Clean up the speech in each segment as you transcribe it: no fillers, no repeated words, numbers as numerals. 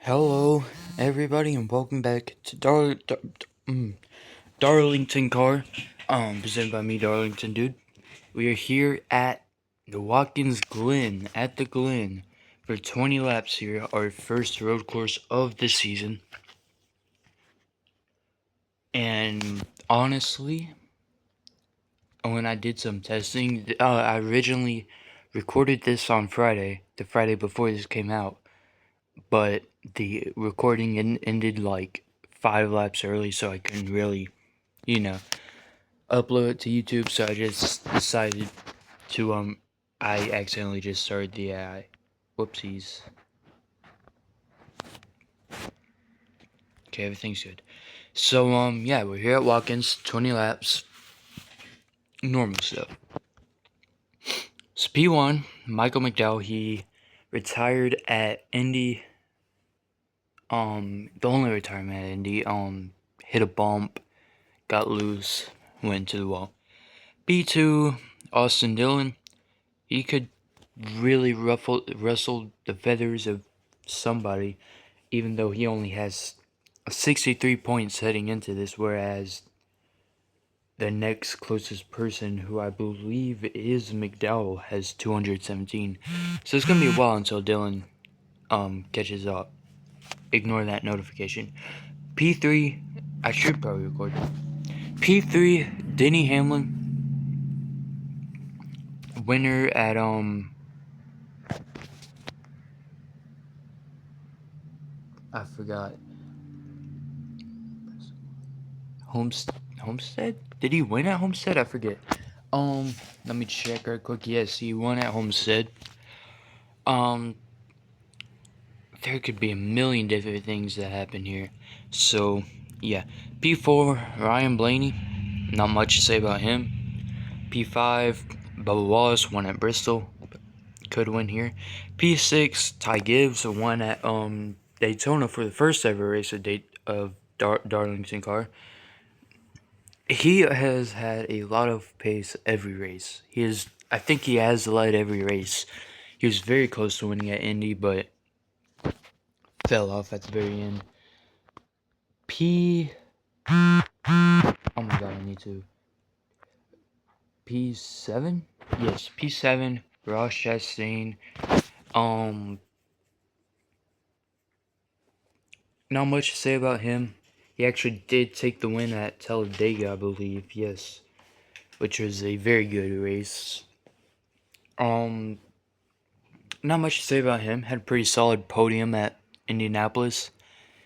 Hello, everybody, and welcome back to Darlingtoncar, presented by me, Darlington Dude. We are here at the Watkins Glen, at the Glen, for 20 laps here, our first road course of the season. And honestly, when I did some testing, I originally recorded this on Friday, the Friday before this came out. But the recording ended like 5 laps early, so I couldn't really, upload it to YouTube. So I just decided to I accidentally just started the AI. Whoopsies. Okay, everything's good. So yeah, we're here at Watkins, 20 laps, normal stuff. So P1, Michael McDowell, he retired at Indy. The only retirement at Indy. Hit a bump, got loose, went to the wall. B2, Austin Dillon, he could really rustle the feathers of somebody, even though he only has 63 points heading into this, whereas the next closest person, who I believe is McDowell, has 217. So it's going to be a while until Dillon catches up. Ignore that notification. P3, I should probably record. P3, Denny Hamlin, winner at I forgot. Homestead? Did he win at Homestead? I forget. Let me check right quick. Yes, he won at Homestead. Um, there could be a million different things that happen here. So, yeah. P4, Ryan Blaney. Not much to say about him. P5, Bubba Wallace won at Bristol. Could win here. P6, Ty Gibbs won at Daytona for the first ever race of Darlingtoncar. He has had a lot of pace every race. I think he has led every race. He was very close to winning at Indy, but fell off at the very end. P. Oh my god, I need to. P7? Yes, P7. Ross Chastain. Um, Not much to say about him. He actually did take the win at Talladega, I believe. Yes, which was a very good race. Not much to say about him. Had a pretty solid podium at Indianapolis.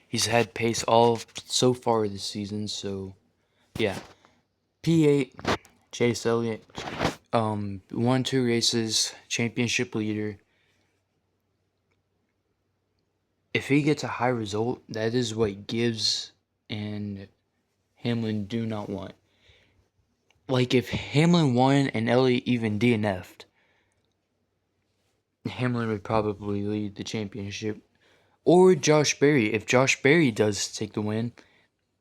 He's had pace all so far this season, so yeah. P8, Chase Elliott, won 2 races, championship leader. If he gets a high result, that is what Gibbs and Hamlin do not want. Like, if Hamlin won and Elliott even DNF'd, Hamlin would probably lead the championship. Or Josh Berry. If Josh Berry does take the win,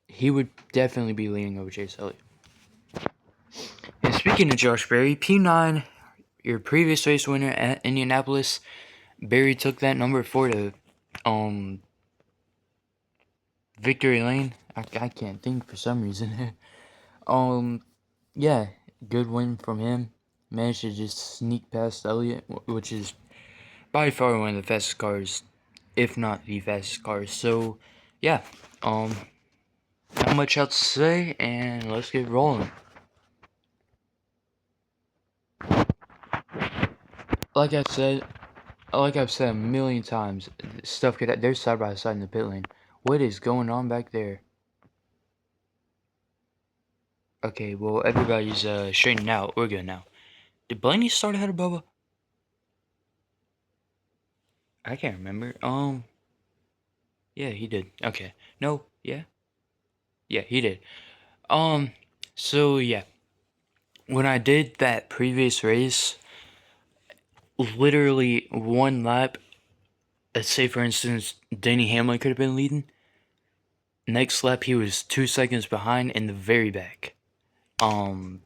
he would definitely be leaning over Chase Elliott. And speaking of Josh Berry, P9, your previous race winner at Indianapolis, Berry took that number 4 to victory lane. I can't think for some reason. Yeah, good win from him. Managed to just sneak past Elliott, which is by far one of the fastest cars, if not the fastest car. So, yeah, not much else to say, and let's get rolling. Like I said, like I've said a million times, stuff could. They're side by side in the pit lane. What is going on back there? Okay, well, everybody's straightening out. We're good now. Did Blaney start ahead of Bubba? I can't remember. Yeah, he did. Okay. No, yeah? Yeah, he did. Um, so yeah. When I did that previous race, literally one lap, let's say for instance, Denny Hamlin could have been leading. Next lap, he was 2 seconds behind in the very back. And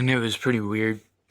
it was pretty weird.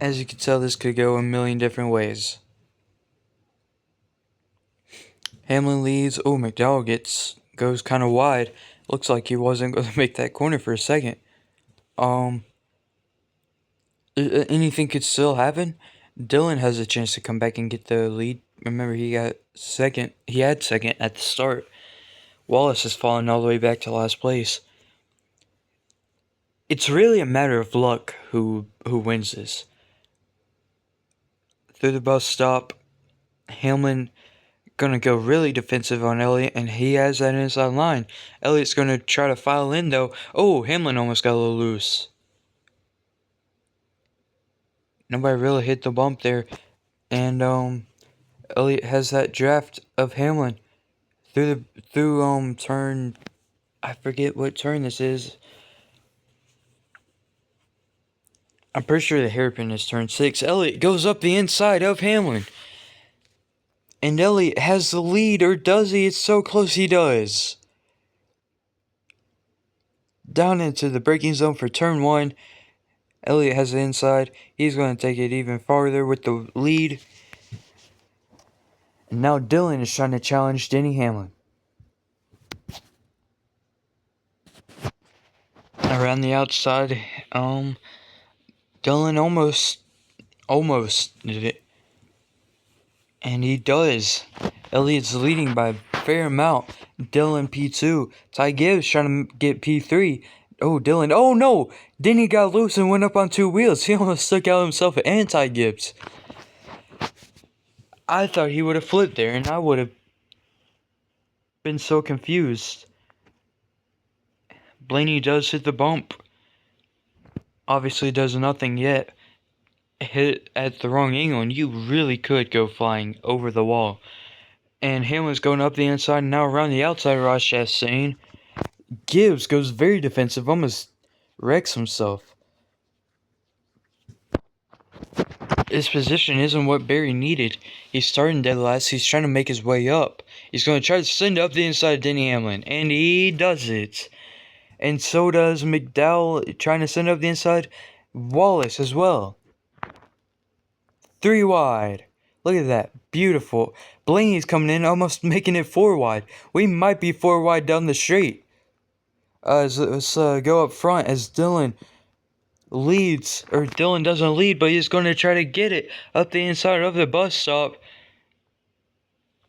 As you can tell, this could go a million different ways. Hamlin leads. Oh, McDowell goes kind of wide. Looks like he wasn't going to make that corner for a second. Anything could still happen. Dylan has a chance to come back and get the lead. Remember, he got second. He had second at the start. Wallace has fallen all the way back to last place. It's really a matter of luck who wins this. Through the bus stop, Hamlin gonna go really defensive on Elliott, and he has that inside line. Elliott's gonna try to file in though. Oh, Hamlin almost got a little loose. Nobody really hit the bump there, and Elliott has that draft of Hamlin through turn. I forget what turn this is. I'm pretty sure the hairpin is turn 6. Elliott goes up the inside of Hamlin. And Elliott has the lead, or does he? It's so close, he does. Down into the braking zone for turn 1. Elliott has the inside. He's going to take it even farther with the lead. And now Dylan is trying to challenge Denny Hamlin. Around the outside, Dylan almost did it. And he does. Elliott's leading by a fair amount. Dylan P2. Ty Gibbs trying to get P3. Oh, Dylan. Oh, no. Denny got loose and went up on 2 wheels. He almost stuck out himself and Ty Gibbs. I thought he would have flipped there, and I would have been so confused. Blaney does hit the bump. Obviously does nothing yet. Hit at the wrong angle, and you really could go flying over the wall. And Hamlin's going up the inside, and now around the outside of Ross Chastain. Gibbs goes very defensive, almost wrecks himself. His position isn't what Barry needed. He's starting dead last. He's trying to make his way up. He's going to try to send up the inside of Denny Hamlin, and he does it. And so does McDowell, trying to send up the inside. Wallace as well. 3 wide. Look at that. Beautiful. Blaney's coming in, almost making it 4 wide. We might be 4 wide down the straight. Let's go up front as Dylan leads. Or Dylan doesn't lead, but he's going to try to get it up the inside of the bus stop.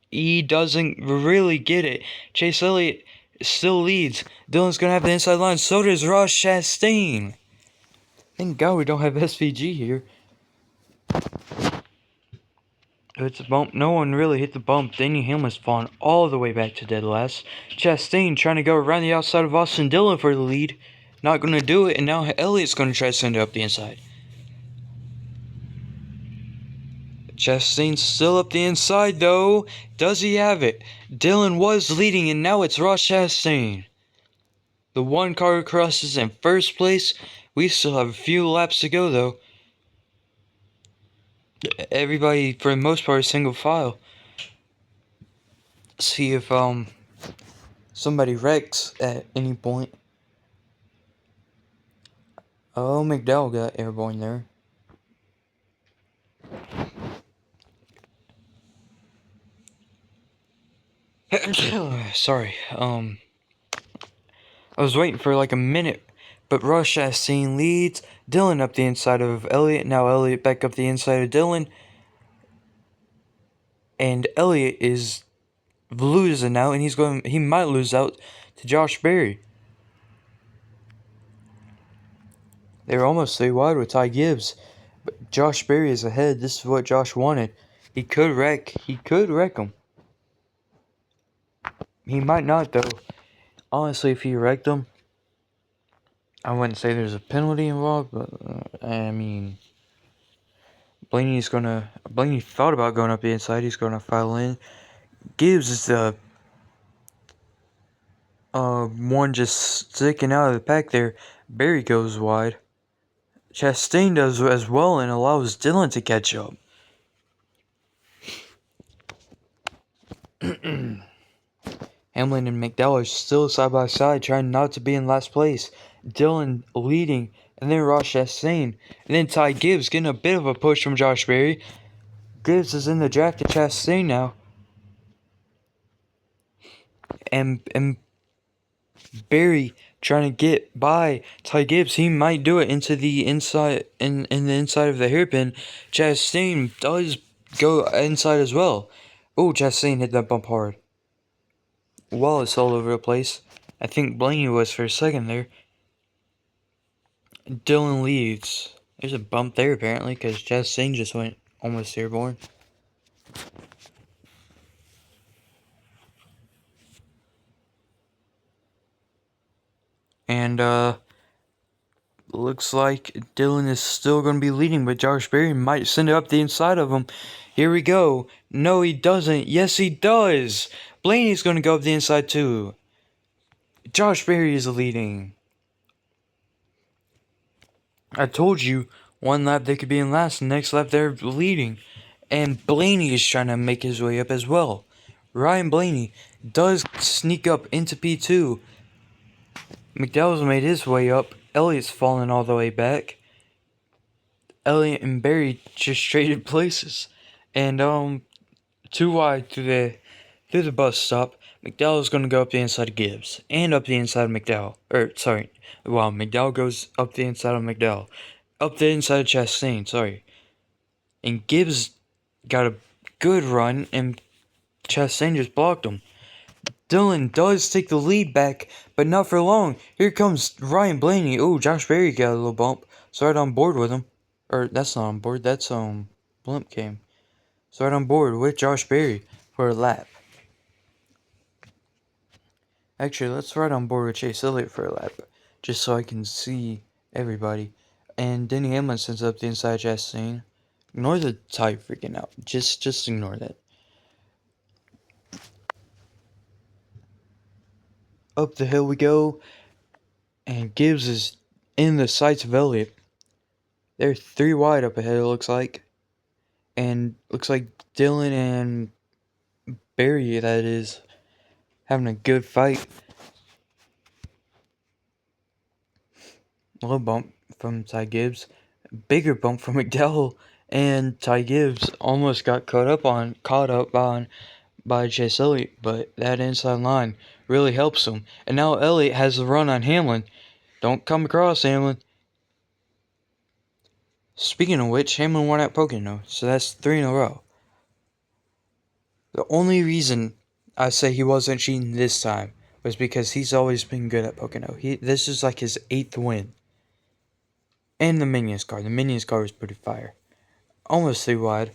He doesn't really get it. Chase Elliott still leads. Dylan's going to have the inside line. So does Ross Chastain. Thank God we don't have SVG here. It's a bump. No one really hit the bump. Denny Hamlin's fallen all the way back to dead last. Chastain trying to go around the outside of Austin Dillon for the lead. Not going to do it. And now Elliott's going to try to send it up the inside. Chastain's still up the inside though. Does he have it? Dillon was leading, and now it's Ross Chastain. The one car crosses in first place. We still have a few laps to go though. Everybody, for the most part, is single file. See if somebody wrecks at any point. Oh, McDowell got airborne there. Sorry. I was waiting for like a minute, but Ross Chastain leads. Dillon up the inside of Elliott. Now Elliott back up the inside of Dillon. And Elliott is losing out, and he might lose out to Josh Berry. They were almost 3 wide with Ty Gibbs. But Josh Berry is ahead. This is what Josh wanted. He could wreck him. He might not though. Honestly, if he wrecked him, I wouldn't say there's a penalty involved, but I mean, Blaney thought about going up the inside. He's gonna file in. Gibbs is the one just sticking out of the pack there. Barry goes wide. Chastain does as well and allows Dillon to catch up. Hamlin and McDowell are still side by side, trying not to be in last place. Dillon leading and then Ross Chastain, and then Ty Gibbs getting a bit of a push from Josh Berry. Gibbs is in the draft to Chastain now. And Berry trying to get by Ty Gibbs. He might do it into the inside in the inside of the hairpin. Chastain does go inside as well. Oh, Chastain hit that bump hard. Wallace all over the place. I think Blaney was for a second there. Dylan leads. There's a bump there apparently because Chastain just went almost airborne. And looks like Dylan is still going to be leading, but Josh Berry might send it up the inside of him. Here we go. No, he doesn't. Yes, he does. Blaney's going to go up the inside too. Josh Berry is leading. I told you, one lap they could be in last, and next lap they're leading. And Blaney is trying to make his way up as well. Ryan Blaney does sneak up into P2. McDowell's made his way up. Elliott's fallen all the way back. Elliott and Barry just traded places. And too wide through the bus stop. McDowell's gonna go up the inside of Gibbs. And up the inside of McDowell. McDowell goes up the inside of McDowell. Up the inside of Chastain, sorry. And Gibbs got a good run and Chastain just blocked him. Dylan does take the lead back, but not for long. Here comes Ryan Blaney. Oh, Josh Berry got a little bump. So right on board with him. Or that's not on board, that's Blimp came. So right on board with Josh Berry for a lap. Actually, let's ride on board with Chase Elliott for a lap. Just so I can see everybody. And Denny Hamlin sends up the inside Chastain. Ignore the tie freaking out. Just ignore that. Up the hill we go. And Gibbs is in the sights of Elliott. They're 3 wide up ahead, it looks like. And looks like Dylan and Barry, that is, having a good fight. A little bump from Ty Gibbs. Bigger bump from McDowell. And Ty Gibbs almost got caught up on by Chase Elliott, but that inside line really helps him. And now Elliott has the run on Hamlin. Don't come across, Hamlin. Speaking of which, Hamlin won at Pocono, so that's 3 in a row. The only reason I say he wasn't cheating this time was because he's always been good at Pocono. This is like his 8th win. And the Minions car. The Minions car was pretty fire. Almost 3 wide.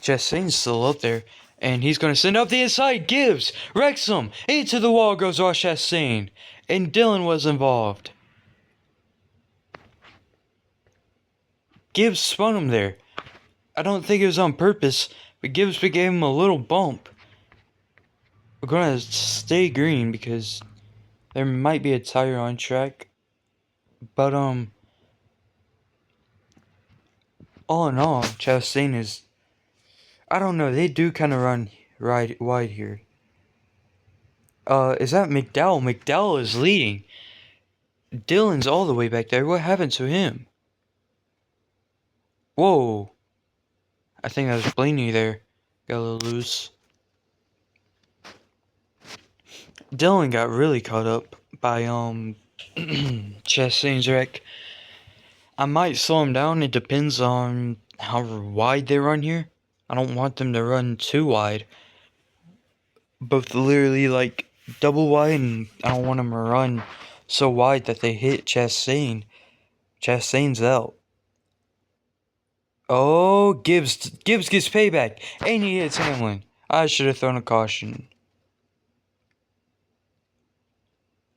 Chastain's still up there. And he's going to send up the inside. Gibbs wrecks him. Into the wall goes Ross Chastain. And Dylan was involved. Gibbs spun him there. I don't think it was on purpose, but Gibbs gave him a little bump. We're going to stay green because there might be a tire on track. But, all in all, Chastain is, I don't know, they do kind of run wide here. Is that McDowell? McDowell is leading. Dylan's all the way back there. What happened to him? Whoa. I think that was Blaney there. Got a little loose. Dylan got really caught up by, Chastain's wreck. I might slow him down. It depends on how wide they run here. I don't want them to run too wide. Both literally like double wide, and I don't want them to run so wide that they hit Chastain. Chastain's out. Oh, Gibbs gets payback, and he hits Hamlin. I should have thrown a caution.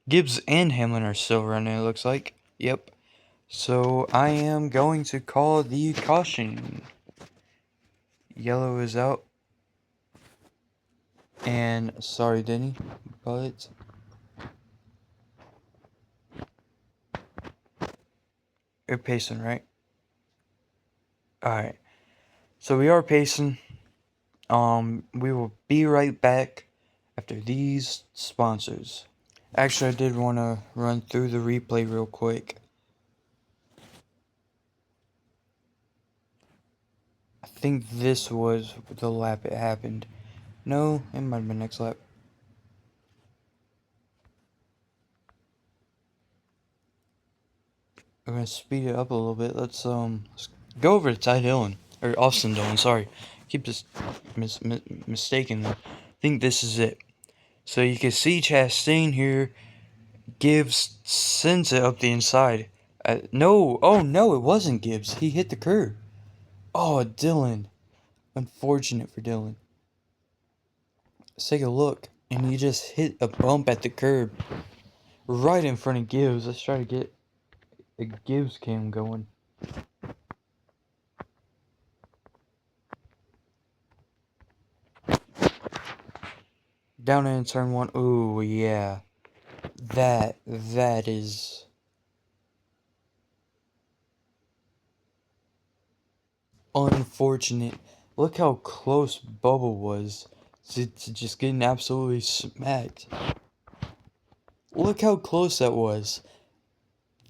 Gibbs and Hamlin are still running, it looks like. Yep. So I am going to call the caution. Yellow is out. And sorry, Denny, but you're pacing, right? Alright. So we are pacing. We will be right back after these sponsors. Actually, I did want to run through the replay real quick. I think this was the lap it happened. No, it might have been next lap. I'm gonna speed it up a little bit. Let's go over to Ty Dillon or Austin Dillon. Sorry, keep this mistaken. I think this is it. So you can see Chastain here Gibbs sends it up the inside. No, oh no, it wasn't Gibbs. He hit the curb. Oh, Dillon. Unfortunate for Dillon. Let's take a look. And he just hit a bump at the curb. Right in front of Gibbs. Let's try to get a Gibbs cam going. Down in turn one. Ooh, yeah. That is unfortunate. Look how close Bubba was to just getting absolutely smacked. Look how close that was.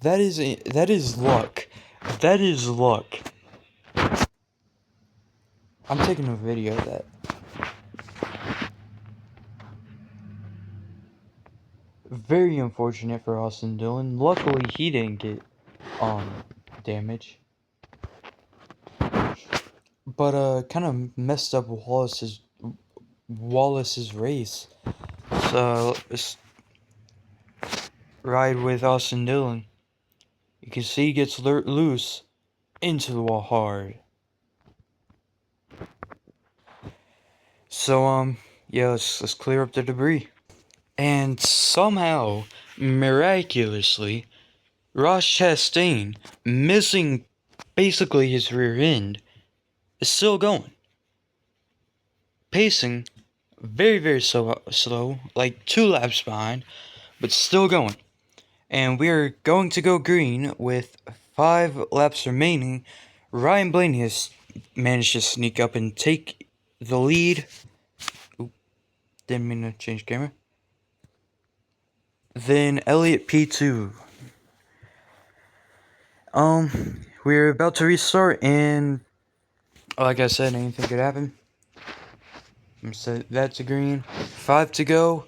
That is luck. That is luck. I'm taking a video of that. Very unfortunate for Austin Dillon. Luckily, he didn't get damage. But kind of messed up Wallace's race. So let's ride with Austin Dillon. You can see he gets loose into the wall hard. So yeah, let's clear up the debris. And somehow, miraculously, Ross Chastain, missing basically his rear end, is still going. Pacing very, very slow, like 2 laps behind, but still going. And we are going to go green with 5 laps remaining. Ryan Blaney has managed to sneak up and take the lead. Oop, didn't mean to change camera. Then Elliott P2. We're about to restart, and like I said, anything could happen. I'm set that to green. 5 to go.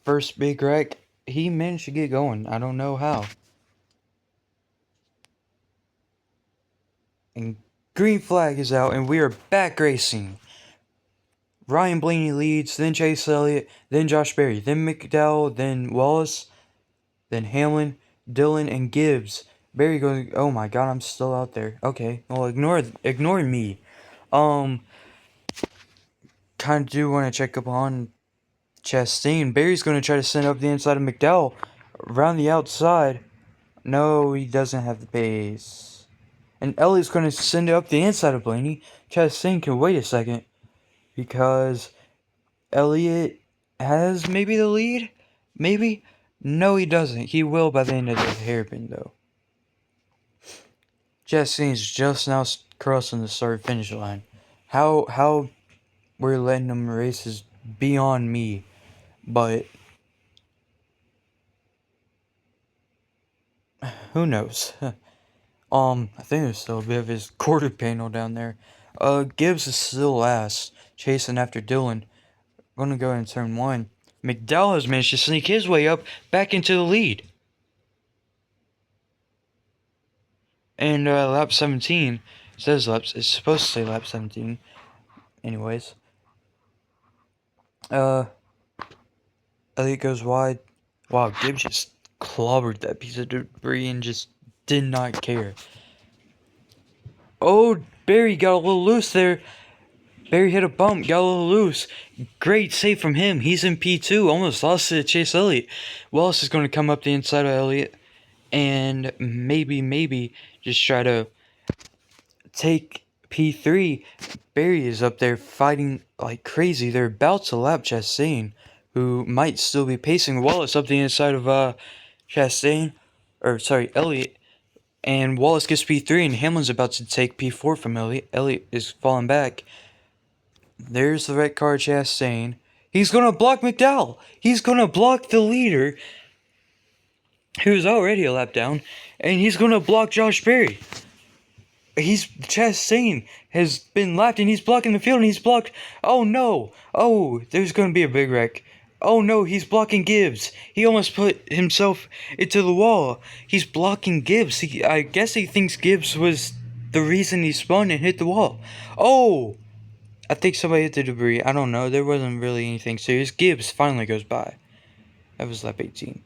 First big wreck. He managed to get going. I don't know how. And green flag is out, and we are back racing. Ryan Blaney leads, then Chase Elliott, then Josh Berry, then McDowell, then Wallace, then Hamlin, Dillon, and Gibbs. Berry goes, oh my god, I'm still out there. Okay, well, ignore me. Kind of do want to check up on Chastain. Berry's going to try to send up the inside of McDowell. Around the outside. No, he doesn't have the pace. And Elliott's going to send it up the inside of Blaney. Chastain can wait a second. Because Elliott has maybe the lead? Maybe? No, he doesn't. He will by the end of the hairpin, though. Chastain's just now crossing the start-finish line. How we're letting him race is beyond me. But who knows? I think there's still a bit of his quarter panel down there. Gibbs is still last, chasing after Dillon. Gonna go in turn 1. McDowell has managed to sneak his way up back into the lead. And lap 17 says laps. It's supposed to say lap 17. Anyways, Elliott goes wide. Wow, Gibbs just clobbered that piece of debris and just did not care. Oh, Barry got a little loose there. Barry hit a bump, got a little loose. Great save from him. He's in P2. Almost lost it to Chase Elliott. Wallace is going to come up the inside of Elliott and maybe just try to take P3. Barry is up there fighting like crazy. They're about to lap Chastain, who might still be pacing Wallace up the inside of Elliott. And Wallace gets P3, and Hamlin's about to take P4 from Elliott. Elliott is falling back. There's the red car Chastain. He's gonna block McDowell. He's gonna block the leader, who's already a lap down, and he's gonna block Josh Berry. Chastain has been lapped, and he's blocking the field, and he's blocked. Oh no! Oh, there's gonna be a big wreck. Oh no, he's blocking Gibbs. He almost put himself into the wall. He's blocking Gibbs. I guess he thinks Gibbs was the reason he spun and hit the wall. Oh! I think somebody hit the debris. I don't know. There wasn't really anything serious. Gibbs finally goes by. That was lap 18.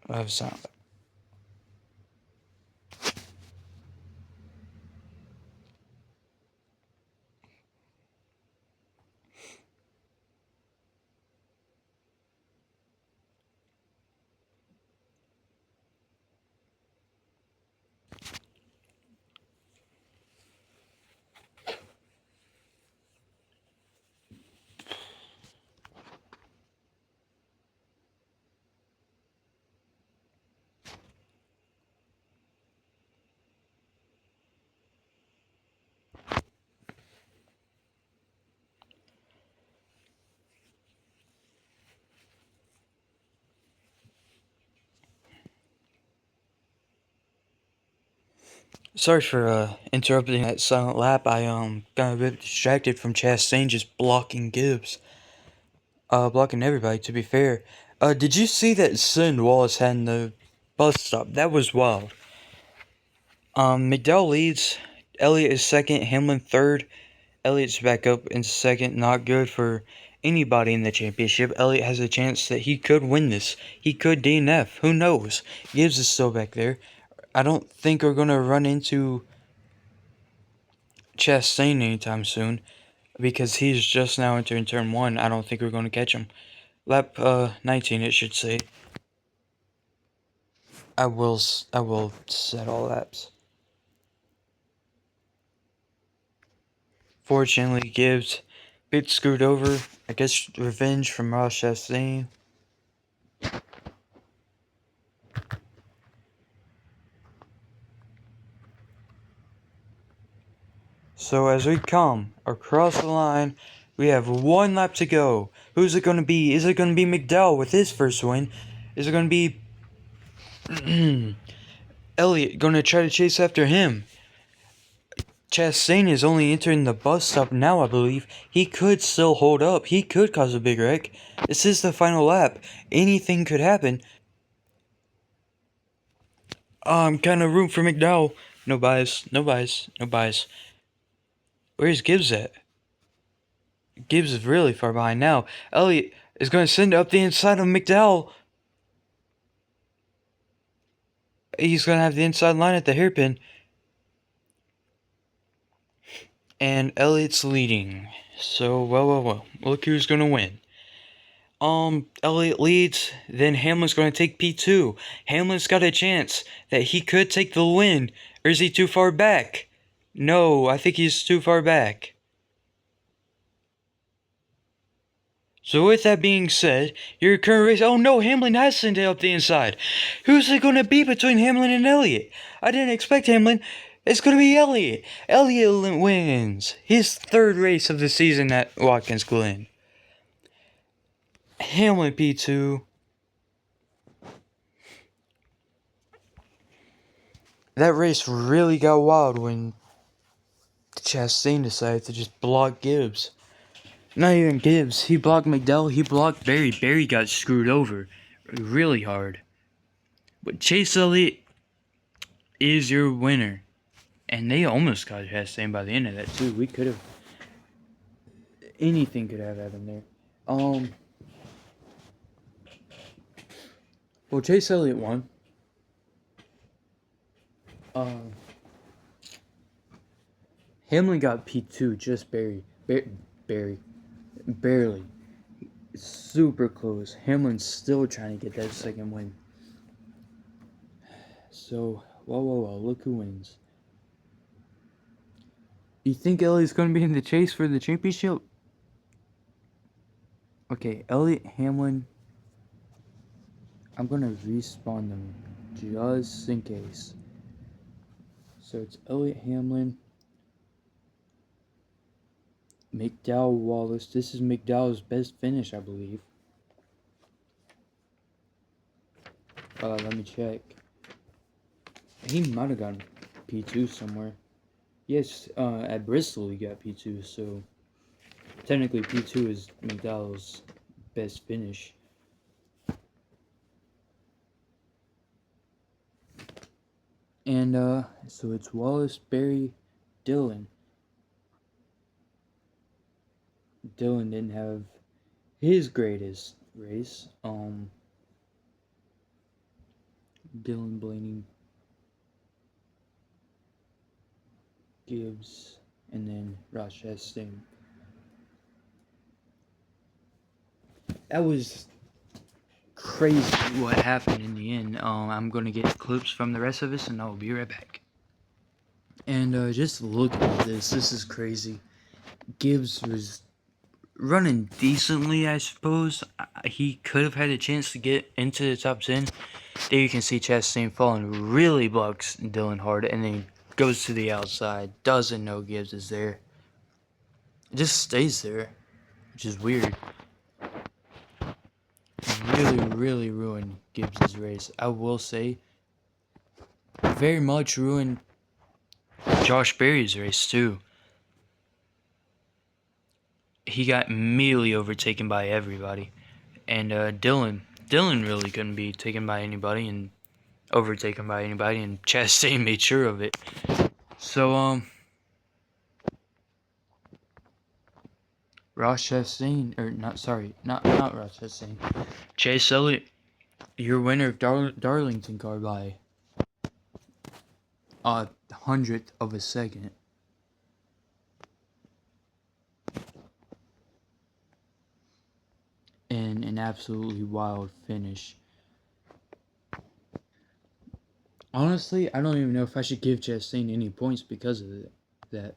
That was sound. Sorry for interrupting that silent lap. I got a bit distracted from Chastain just blocking Gibbs. Blocking everybody, to be fair. Did you see that Sin Wallace had in the bus stop? That was wild. McDowell leads. Elliott is second. Hamlin third. Elliott's back up in second. Not good for anybody in the championship. Elliott has a chance that he could win this. He could DNF. Who knows? Gibbs is still back there. I don't think we're going to run into Chastain anytime soon, because he's just now entering turn 1. I don't think we're going to catch him. Lap 19, it should say. I will set all laps. Fortunately, Gibbs bit screwed over. I guess revenge from Ross Chastain. So as we come across the line, we have 1 lap to go. Who's it going to be? Is it going to be McDowell with his first win? Is it going to be Elliott going to try to chase after him? Chastain is only entering the bus stop now, I believe. He could still hold up. He could cause a big wreck. This is the final lap. Anything could happen. Kind of room for McDowell. No bias. No bias. No bias. Where's Gibbs at? Gibbs is really far behind now. Elliott is going to send it up the inside of McDowell. He's going to have the inside line at the hairpin. And Elliott's leading. So, well. Look who's going to win. Elliott leads. Then Hamlin's going to take P2. Hamlin's got a chance that he could take the win. Or is he too far back? No, I think he's too far back. So with that being said, your current race... Oh no, Hamlin has sent it up the inside. Who's it going to be between Hamlin and Elliott? I didn't expect Hamlin. It's going to be Elliott. Elliott wins his 3rd race of the season at Watkins Glen. Hamlin P2. That race really got wild when Chastain decided to just block Gibbs. Not even Gibbs. He blocked McDowell. He blocked Berry. Berry got screwed over really hard. But Chase Elliott is your winner. And they almost got Chastain by the end of that too. We could have... Anything could have happened there. Well, Chase Elliott won. Hamlin got P2, just barely. Super close. Hamlin's still trying to get that 2nd win. So, well, look who wins. You think Elliott's going to be in the chase for the championship? Okay, Elliott, Hamlin. I'm going to respawn them just in case. So it's Elliott, Hamlin. McDowell Wallace. This is McDowell's best finish, I believe. Let me check. He might have gotten P2 somewhere. Yes, at Bristol he got P2, so technically P2 is McDowell's best finish. And so it's Wallace, Berry, Dillon. Dillon didn't have his greatest race. Dillon, Blaney, Gibbs, and then Rochester. That was crazy what happened in the end. I'm gonna get clips from the rest of this, and I'll be right back. And just look at this. This is crazy. Gibbs was running decently, I suppose. He could have had a chance to get into the top 10. There you can see Chastain falling, really blocks Dillon hard, and then goes to the outside. Doesn't know Gibbs is there. Just stays there, which is weird. Really ruined Gibbs' race. I will say, very much ruined Josh Berry's race too. He got immediately overtaken by everybody. And Dillon really couldn't be taken by anybody and overtaken by anybody, and Chastain made sure of it. So, Ross Chastain, or not Ross Chastain, Chase Elliott, your winner of Darlingtoncar by a 100th of a second. And an absolutely wild finish. Honestly, I don't even know if I should give Chastain any points because of that.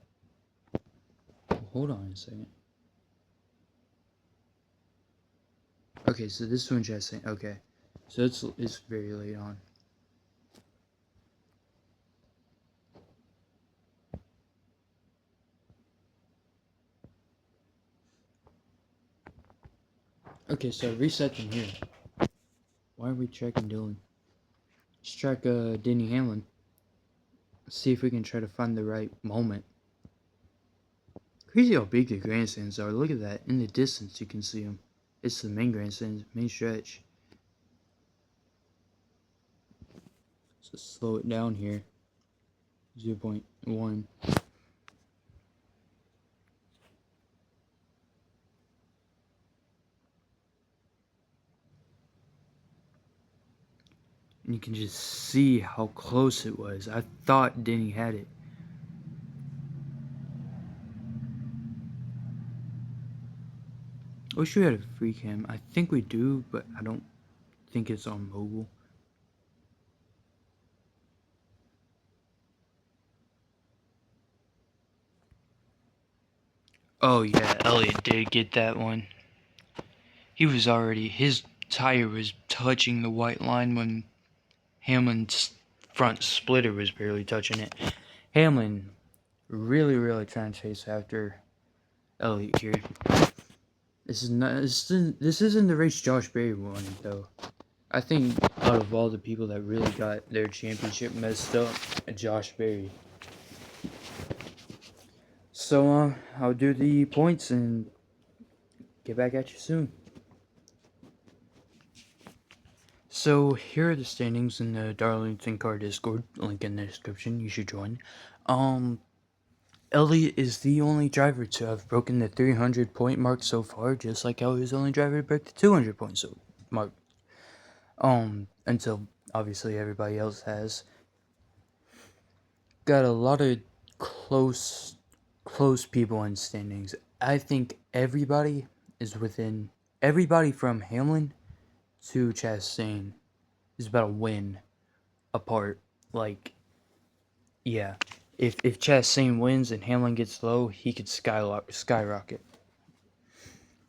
Hold on a second. Okay, so this one Chastain. Okay, so it's very late on. Okay, so reset them here. Why are we tracking Dillon? Let's track Denny Hamlin. Let's see if we can try to find the right moment. Crazy how big the grandstands are. Look at that. In the distance, you can see them. It's the main grandstand, main stretch. So slow it down here. 0.1. And you can just see how close it was. I thought Denny had it. Wish we had a free cam. I think we do, but I don't think it's on mobile. Oh yeah, Elliott did get that one. He was already, his tire was touching the white line when Hamlin's front splitter was barely touching it. Hamlin really trying to chase after Elliott here. This isn't the race Josh Berry won though. I think out of all the people that really got their championship messed up, Josh Berry. So I'll do the points and get back at you soon. So here are the standings in the Darlingtoncar Discord, link in the description, you should join. Elliott is the only driver to have broken the 300 point mark so far, just like Elliott is the only driver to break the 200 point mark. Until obviously everybody else has. Got a lot of close people in standings. I think everybody from Hamlin to Chastain is about a win apart. Like, yeah, if Chastain wins and Hamlin gets low, he could skyrocket.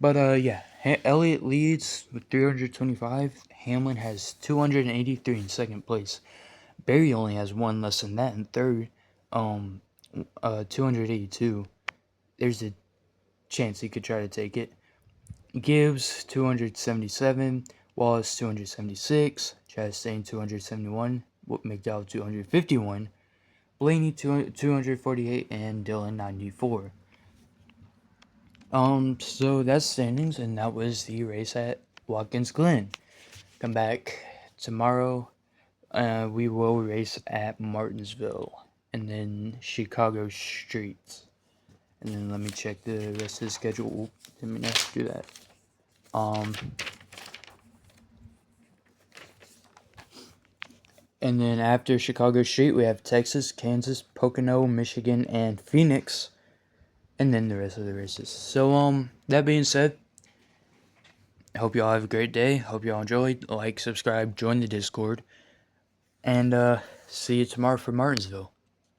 But yeah, Elliott leads with 325. Hamlin has 283 in second place. Berry only has one less than that in third. 282. There's a chance he could try to take it. Gibbs 277, Wallace 276, Chastain 271, McDowell 251, Blaney 248, and Dillon 94. So that's standings, and that was the race at Watkins Glen. Come back tomorrow. We will race at Martinsville, and then Chicago Streets. And then let me check the rest of the schedule. Didn't mean to do that. And then after Chicago Street, we have Texas, Kansas, Pocono, Michigan, and Phoenix. And then the rest of the races. So, that being said, I hope y'all have a great day. Hope y'all enjoyed. Like, subscribe, join the Discord. And, see you tomorrow for Martinsville.